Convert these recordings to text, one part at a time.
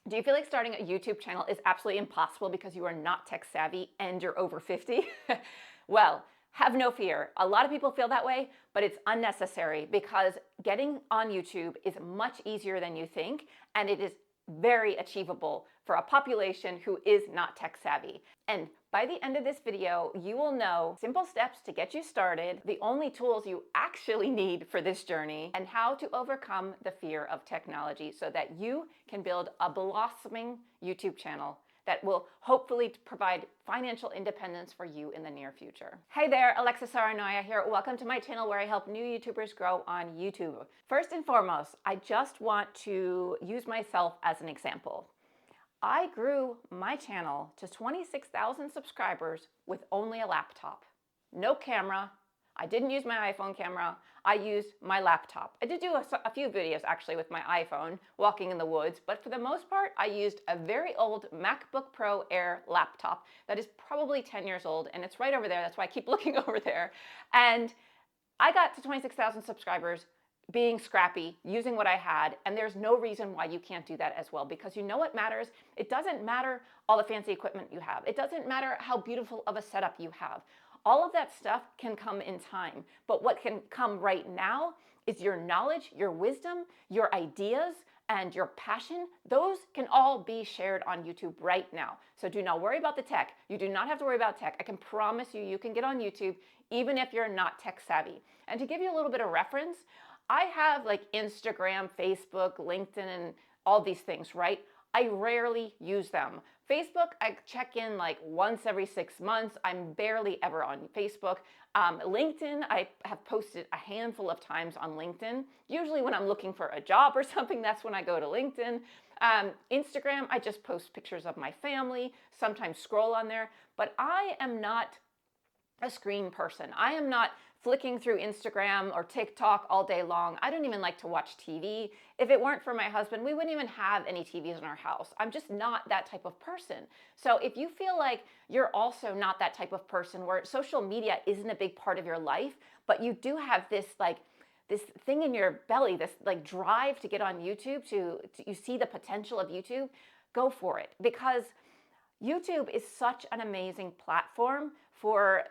Do you feel like starting a YouTube channel is absolutely impossible because you are not tech savvy and you're over 50? Well, have no fear. A lot of people feel that way, but it's unnecessary because getting on YouTube is much easier than you think, and it is very achievable for a population who is not tech savvy. And by the end of this video, you will know simple steps to get you started, the only tools you actually need for this journey, and how to overcome the fear of technology so that you can build a blossoming YouTube channel that will hopefully provide financial independence for you in the near future. Hey there, Saarenoja here. Welcome to my channel where I help new YouTubers grow on YouTube. First and foremost, I just want to use myself as an example. I grew my channel to 26,000 subscribers with only a laptop. No camera. I didn't use my iPhone camera. I used my laptop. I did do a few videos actually with my iPhone, walking in the woods, but for the most part, I used a very old MacBook Pro Air laptop that is probably 10 years old, and it's right over there. That's why I keep looking over there. And I got to 26,000 subscribers being scrappy, using what I had, and there's no reason why you can't do that as well, because you know what matters? It doesn't matter all the fancy equipment you have. It doesn't matter how beautiful of a setup you have. All of that stuff can come in time, but what can come right now is your knowledge, your wisdom, your ideas, and your passion. Those can all be shared on YouTube right now. So do not worry about the tech. You do not have to worry about tech. I can promise you, you can get on YouTube even if you're not tech savvy. And to give you a little bit of reference, I have like Instagram, Facebook, LinkedIn, and all these things, right? I rarely use them. Facebook, I check in like once every 6 months. I'm barely ever on Facebook. LinkedIn, I have posted a handful of times on LinkedIn. Usually when I'm looking for a job or something, that's when I go to LinkedIn. Instagram, I just post pictures of my family, sometimes scroll on there, but I am not a screen person. I am not flicking through Instagram or TikTok all day long. I don't even like to watch TV. If it weren't for my husband, we wouldn't even have any TVs in our house. I'm just not that type of person. So if you feel like you're also not that type of person where social media isn't a big part of your life, but you do have this this thing in your belly, this like drive to get on YouTube, to you see the potential of YouTube, go for it. Because YouTube is such an amazing platform for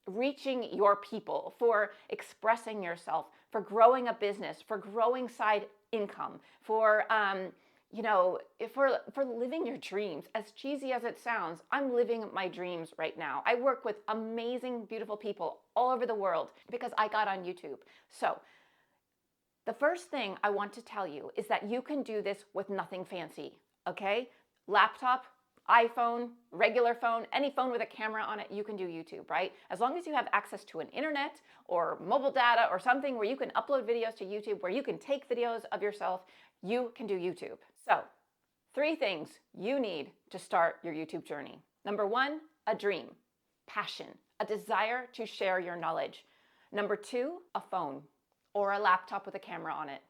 reaching your people, for expressing yourself, for growing a business, for growing side income, for for living your dreams. As cheesy as it sounds, I'm living my dreams right now. I work with amazing, beautiful people all over the world because I got on YouTube. So the first thing I want to tell you is that you can do this with nothing fancy, okay? Laptop, iPhone, regular phone, any phone with a camera on it, you can do YouTube, right? As long as you have access to an internet or mobile data or something where you can upload videos to YouTube, where you can take videos of yourself, you can do YouTube. So, 3 things you need to start your YouTube journey. Number 1, a dream, passion, a desire to share your knowledge. Number 2, a phone or a laptop with a camera on it.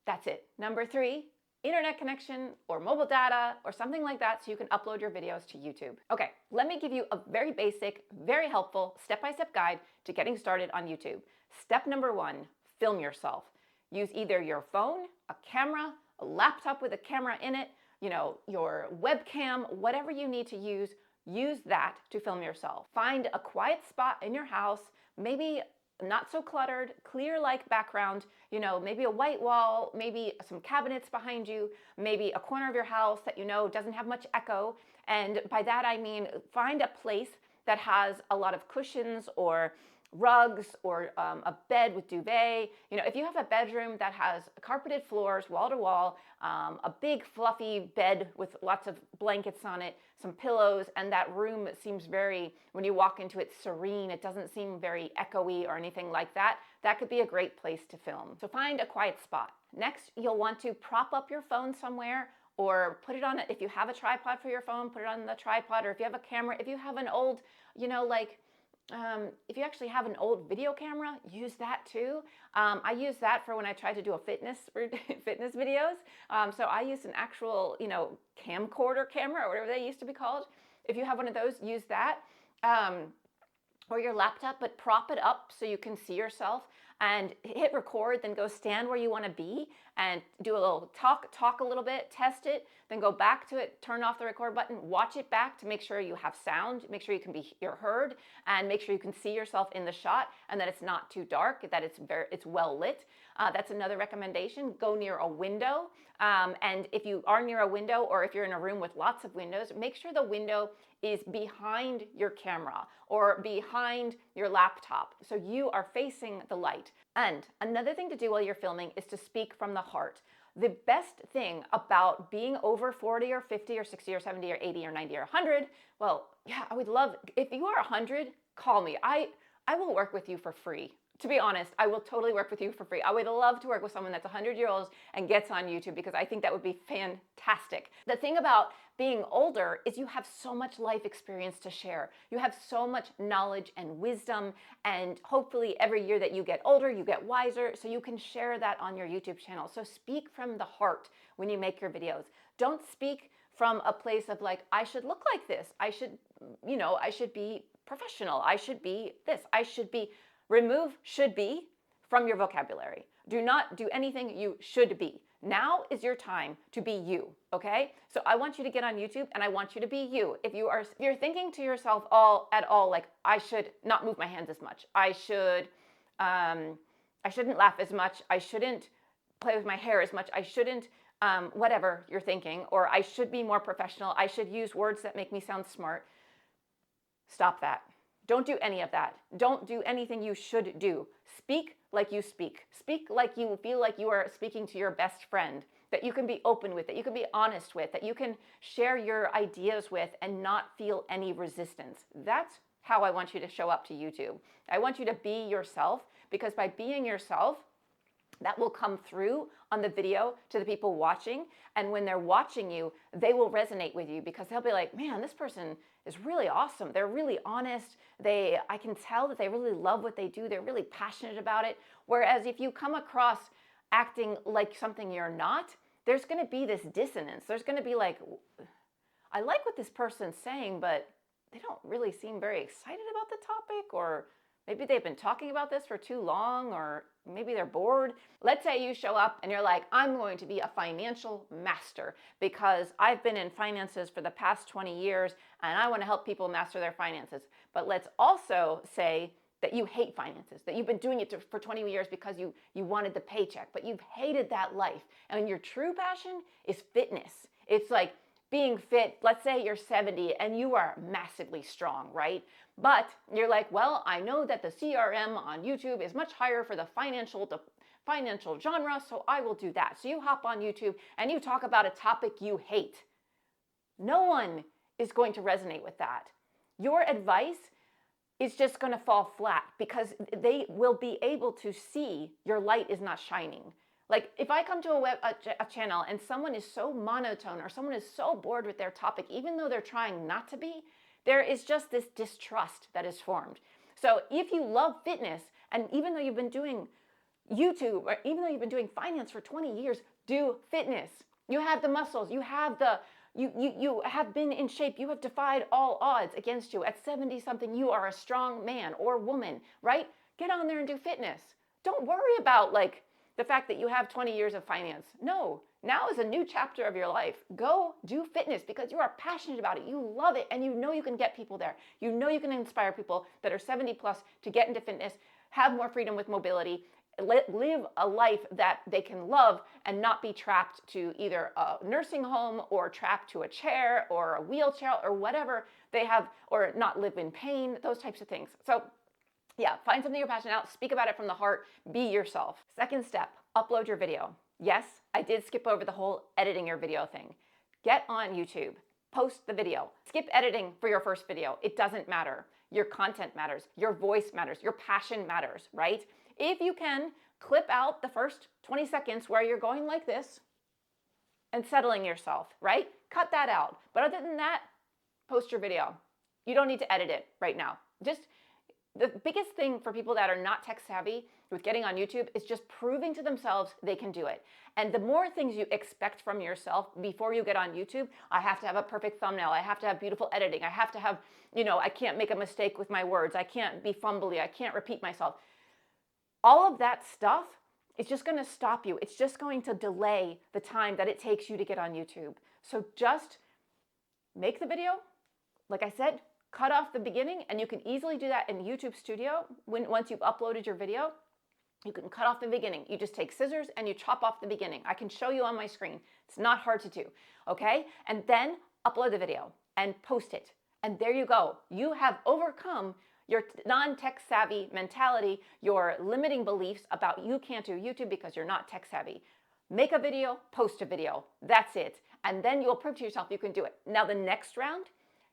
That's it. Number 3, internet connection or mobile data or something like that so you can upload your videos to YouTube. Okay, let me give you a very basic, very helpful step-by-step guide to getting started on YouTube. Step number 1, film yourself. Use either your phone, a camera, a laptop with a camera in it, your webcam, whatever you need to use that to film yourself. Find a quiet spot in your house, maybe not so cluttered, clear like background, maybe a white wall, maybe some cabinets behind you, maybe a corner of your house that doesn't have much echo. And by that I mean find a place that has a lot of cushions or rugs or a bed with duvet. If you have a bedroom that has carpeted floors, wall to wall, a big fluffy bed with lots of blankets on it, some pillows, and that room seems very, when you walk into it, serene, it doesn't seem very echoey or anything like that, that could be a great place to film. So find a quiet spot. Next, you'll want to prop up your phone somewhere or put it on it. If you have a tripod for your phone, put it on the tripod, or if you have a camera, if you have an old, if you actually have an old video camera, use that too. I use that for when I try to do a fitness videos. So I use an actual, camcorder camera or whatever they used to be called. If you have one of those, use that. Or your laptop, but prop it up so you can see yourself and hit record, then go stand where you want to be and do a little talk a little bit, test it, then go back to it, turn off the record button, watch it back to make sure you have sound, make sure you're heard, and make sure you can see yourself in the shot and that it's not too dark, that it's well lit. That's another recommendation. Go near a window. And if you are near a window, or if you're in a room with lots of windows, make sure the window is behind your camera or behind your laptop, so you are facing the light. And another thing to do while you're filming is to speak from the heart. The best thing about being over 40 or 50 or 60 or 70 or 80 or 90 or 100, well, yeah, I would love, if you are 100, call me. I will work with you for free. To be honest, I will totally work with you for free. I would love to work with someone that's 100-year-old and gets on YouTube, because I think that would be fantastic. The thing about being older is you have so much life experience to share. You have so much knowledge and wisdom, and hopefully every year that you get older, you get wiser, so you can share that on your YouTube channel. So speak from the heart when you make your videos. Don't speak from a place of like, I should look like this. I should be professional. I should be this. I should be. Remove should be from your vocabulary. Do not do anything you should be. Now is your time to be you, okay? So I want you to get on YouTube and I want you to be you. If you're thinking to yourself at all like, I should not move my hands as much. I shouldn't laugh as much. I shouldn't play with my hair as much. I shouldn't whatever you're thinking, or I should be more professional. I should use words that make me sound smart. Stop that. Don't do any of that. Don't do anything you should do. Speak like you speak. Speak like you feel like you are speaking to your best friend, that you can be open with, that you can be honest with, that you can share your ideas with and not feel any resistance. That's how I want you to show up to YouTube. I want you to be yourself, because by being yourself, that will come through on the video to the people watching. And when they're watching you, they will resonate with you, because they'll be like, man, this person is really awesome. They're really honest. I can tell that they really love what they do. They're really passionate about it. Whereas if you come across acting like something you're not, there's going to be this dissonance. There's going to be like, I like what this person's saying, but they don't really seem very excited about the topic, or maybe they've been talking about this for too long, or maybe they're bored. Let's say you show up and you're like, I'm going to be a financial master because I've been in finances for the past 20 years and I want to help people master their finances. But let's also say that you hate finances, that you've been doing it for 20 years because you wanted the paycheck, but you've hated that life. And your true passion is fitness. It's like being fit. Let's say you're 70 and you are massively strong, right? But you're like, well, I know that the CRM on YouTube is much higher for the financial genre, so I will do that. So you hop on YouTube and you talk about a topic you hate. No one is going to resonate with that. Your advice is just going to fall flat, because they will be able to see your light is not shining. Like if I come to a channel and someone is so monotone, or someone is so bored with their topic, even though they're trying not to be, there is just this distrust that is formed. So if you love fitness, and even though you've been doing YouTube, or even though you've been doing finance for 20 years, do fitness. You have the muscles, you have you have been in shape, you have defied all odds against you. At 70 something, you are a strong man or woman, right? Get on there and do fitness. Don't worry about like the fact that you have 20 years of finance. No, now is a new chapter of your life. Go do fitness because you are passionate about it. You love it, and you know you can get people there. You know you can inspire people that are 70 plus to get into fitness, have more freedom with mobility, live a life that they can love, and not be trapped to either a nursing home or trapped to a chair or a wheelchair or whatever they have, or not live in pain, those types of things. So yeah, find something you're passionate about, speak about it from the heart, be yourself. Second step, upload your video. Yes, I did skip over the whole editing your video thing. Get on YouTube, post the video. Skip editing for your first video. It doesn't matter. Your content matters, your voice matters, your passion matters, right? If you can, clip out the first 20 seconds where you're going like this and settling yourself, right? Cut that out. But other than that, post your video. You don't need to edit it right now. Just the biggest thing for people that are not tech savvy with getting on YouTube is just proving to themselves they can do it. And the more things you expect from yourself before you get on YouTube, I have to have a perfect thumbnail, I have to have beautiful editing, I have to have, I can't make a mistake with my words, I can't be fumbly, I can't repeat myself. All of that stuff it's just going to stop you. It's just going to delay the time that it takes you to get on YouTube. So just make the video. Like I said, cut off the beginning, and you can easily do that in YouTube Studio. Once you've uploaded your video, you can cut off the beginning. You just take scissors and you chop off the beginning. I can show you on my screen. It's not hard to do, okay? And then upload the video and post it. And there you go. You have overcome your non-tech savvy mentality, your limiting beliefs about you can't do YouTube because you're not tech savvy. Make a video, post a video. That's it. And then you'll prove to yourself you can do it. Now the next round,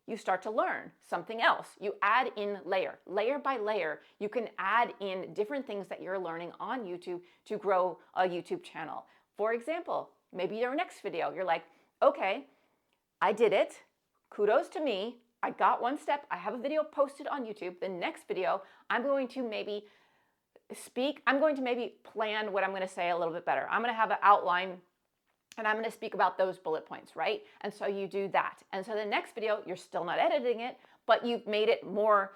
you start to learn something else. You add in layer by layer. You can add in different things that you're learning on YouTube to grow a YouTube channel. For example, maybe your next video, you're like, okay, I did it. Kudos to me. I got one step. I have a video posted on YouTube. The next video, I'm going to maybe plan what I'm going to say a little bit better. I'm going to have an outline and I'm going to speak about those bullet points, right? And so you do that. And so the next video, you're still not editing it, but you've made it more,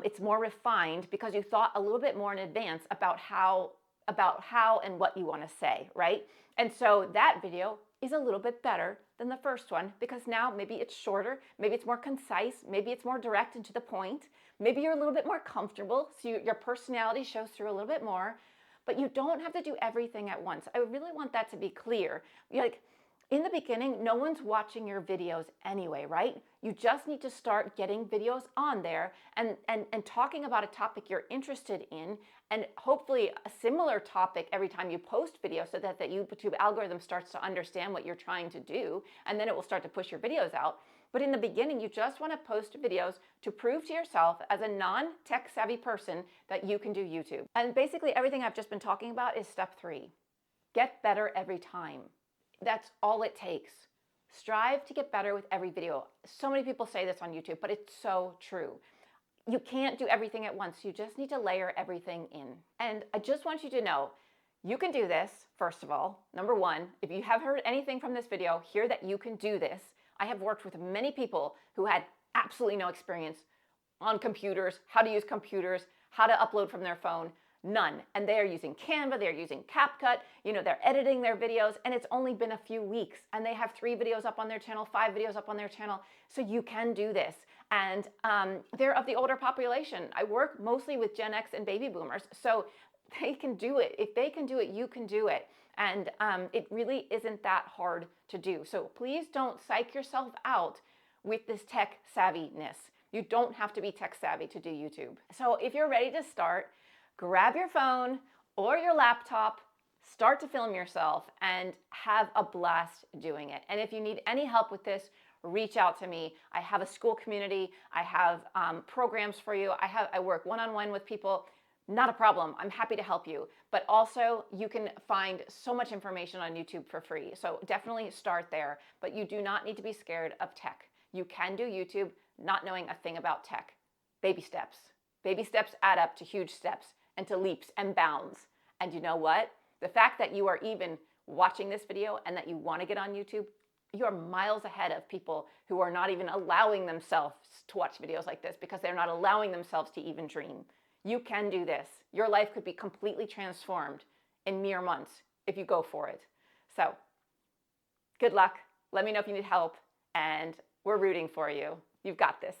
it's more refined because you thought a little bit more in advance about how and what you want to say, right? And so that video is a little bit better than the first one because now maybe it's shorter, maybe it's more concise, maybe it's more direct and to the point, maybe you're a little bit more comfortable, so your personality shows through a little bit more, but you don't have to do everything at once. I really want that to be clear. Like in the beginning, no one's watching your videos anyway, right? You just need to start getting videos on there and talking about a topic you're interested in, and hopefully a similar topic every time you post videos so that the YouTube algorithm starts to understand what you're trying to do, and then it will start to push your videos out. But in the beginning, you just want to post videos to prove to yourself as a non-tech savvy person that you can do YouTube. And basically everything I've just been talking about is step 3. Get better every time. That's all it takes. Strive to get better with every video. So many people say this on YouTube, but it's so true. You can't do everything at once. You just need to layer everything in. And I just want you to know, you can do this, first of all. Number one, if you have heard anything from this video, hear that you can do this. I have worked with many people who had absolutely no experience on computers, how to use computers, how to upload from their phone. None. And they are using Canva, they're using CapCut, they're editing their videos, and it's only been a few weeks. And they have 3 videos up on their channel, 5 videos up on their channel. So you can do this. And they're of the older population. I work mostly with Gen X and baby boomers. So they can do it. If they can do it, you can do it. And it really isn't that hard to do. So please don't psych yourself out with this tech savviness. You don't have to be tech savvy to do YouTube. So if you're ready to start, grab your phone or your laptop, start to film yourself, and have a blast doing it. And if you need any help with this, reach out to me. I have a Skool community. I have programs for you. I work one-on-one with people. Not a problem. I'm happy to help you. But also, you can find so much information on YouTube for free. So definitely start there. But you do not need to be scared of tech. You can do YouTube not knowing a thing about tech. Baby steps. Baby steps add up to huge steps and to leaps and bounds. And you know what? The fact that you are even watching this video and that you want to get on YouTube, you are miles ahead of people who are not even allowing themselves to watch videos like this because they're not allowing themselves to even dream. You can do this. Your life could be completely transformed in mere months if you go for it. So, good luck. Let me know if you need help, and we're rooting for you. You've got this.